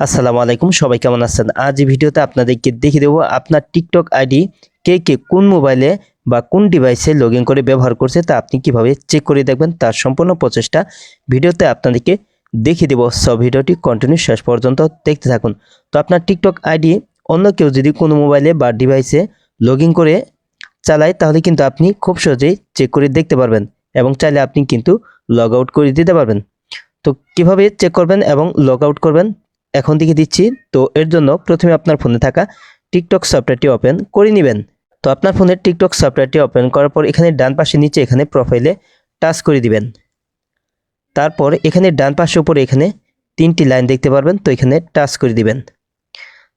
আসসালামু আলাইকুম, সবাই কেমন আছেন? আজ এই ভিডিওতে আপনাদেরকে দেখিয়ে দেবো আপনার টিকটক আইডি কে কোন মোবাইলে বা কোন ডিভাইসে লগ ইন করে ব্যবহার করছে তা আপনি কিভাবে চেক করে দেখবেন তার সম্পূর্ণ প্রচেষ্টা ভিডিওতে আপনাদেরকে দেখিয়ে দেবো। সব ভিডিওটি কন্টিনিউ শেষ পর্যন্ত দেখতে থাকুন। তো আপনার টিকটক আইডি অন্য কেউ যদি কোনো মোবাইলে বা ডিভাইসে লগ ইন করে চালায় তাহলে কিন্তু আপনি খুব সহজেই চেক করে দেখতে পারবেন এবং চাইলে আপনি কিন্তু লগ আউট করে দিতে পারবেন। তো কিভাবে চেক করবেন এবং লগ আউট করবেন এখন দেখিয়ে দিচ্ছি। তো এর জন্য প্রথমে আপনার ফোনে থাকা টিকটক সফটওয়্যারটি ওপেন করে নেবেন। তো আপনার ফোনের টিকটক সফটওয়্যারটি ওপেন করার পর এখানে ডান পাশে নিচে এখানে প্রোফাইলে টাচ করে দিবেন। তারপর এখানে ডান পাশে উপরে এখানে 3টি লাইন দেখতে পারবেন, তো এখানে টাচ করে দিবেন।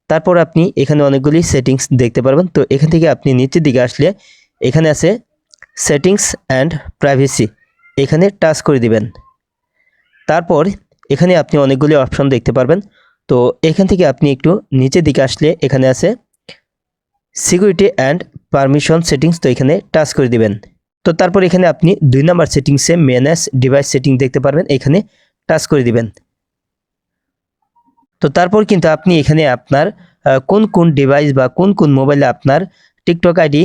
তারপর আপনি এখানে অনেকগুলি সেটিংস দেখতে পারবেন। তো এখান থেকে আপনি নিচের দিকে আসলে এখানে আছে সেটিংস অ্যান্ড প্রাইভেসি, এখানে টাচ করে দিবেন। তারপর এখানে আপনি অনেকগুলি অপশন দেখতে পারবেন। তো এখান থেকে আপনি একটু নিচের দিকে আসলে এখানে আছে সিকিউরিটি অ্যান্ড পারমিশন সেটিংস, তো এখানে টাচ করে দিবেন। তো তারপর এখানে আপনি 2 নম্বর সেটিংসে ম্যানেজ ডিভাইস সেটিং দেখতে পারবেন, এখানে টাচ করে দিবেন। তো তারপর কিন্তু আপনি এখানে আপনার কোন ডিভাইস বা কোন মোবাইলে আপনার টিকটক আইডি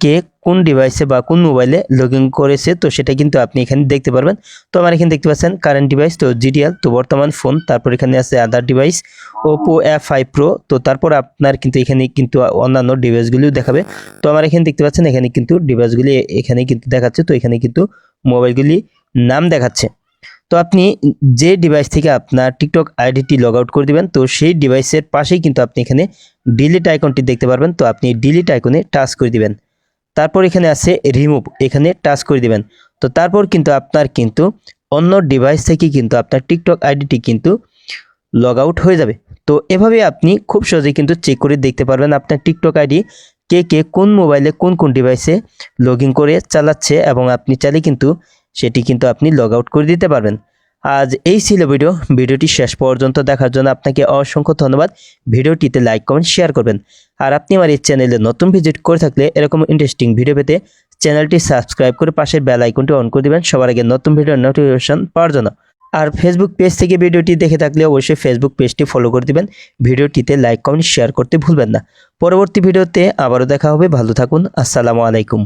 কে কোন ডিভাইসে বা কোন মোবাইলে লগ ইন করেছে তো সেটা কিন্তু আপনি এখানে দেখতে পারবেন। তো আমার এখানে দেখতে পাচ্ছেন কারেন্ট ডিভাইস, তো জিডিএল, তো বর্তমান ফোন। তারপর এখানে আছে আদার ডিভাইস ওপো F5 Pro। তো তারপর আপনার কিন্তু এখানে কিন্তু অন্যান্য ডিভাইসগুলিও দেখাবে। তো আমার এখানে দেখতে পাচ্ছেন এখানে কিন্তু ডিভাইসগুলি এখানে কিন্তু দেখাচ্ছে, তো এখানে কিন্তু মোবাইলগুলি নাম দেখাচ্ছে। তো আপনি যে ডিভাইস থেকে আপনার টিকটক আইডিটি লগ আউট করে দিবেন তো সেই ডিভাইসের পাশেই কিন্তু আপনি এখানে ডিলিট আইকনটি দেখতে পারবেন, তো আপনি ডিলিট আইকনে টাচ করে দিবেন। তারপর এখানে আছে রিমুভ, এখানে টাচ করে দিবেন। তো তারপর কিন্তু আপনার কিন্তু অন্য ডিভাইস থেকে কিন্তু আপনার টিকটক আইডিটি কিন্তু লগ আউট হয়ে যাবে। তো এভাবে আপনি খুব সহজেই কিন্তু চেক করে দেখতে পারবেন আপনার টিকটক আইডি কে কোন মোবাইলে কোন ডিভাইসে লগ ইন করে চালাচ্ছে এবং আপনি চাইলে কিন্তু সেটি কিন্তু আপনি লগ আউট করে দিতে পারবেন। আজ এই ছিল ভিডিওটি শেষ পর্যন্ত দেখার জন্য আপনাকে অসংখ্য ধন্যবাদ। ভিডিওটিতে লাইক কমেন্ট শেয়ার করবেন। আর আপনি আমার এই চ্যানেলে নতুন ভিজিট করে থাকলে এরকম ইন্টারেস্টিং ভিডিও পেতে চ্যানেলটি সাবস্ক্রাইব করে পাশের বেল আইকনটি অন করে দিবেন সবার আগে নতুন ভিডিওর নোটিফিকেশন পাওয়ার জন্য। আর ফেসবুক পেজ থেকে ভিডিওটি দেখে থাকলে অবশ্যই ফেসবুক পেজটি ফলো করে দিবেন। ভিডিওটিতে লাইক কমেন্ট শেয়ার করতে ভুলবেন না। পরবর্তী ভিডিওতে আবারও দেখা হবে। ভালো থাকুন। আসসালামু আলাইকুম।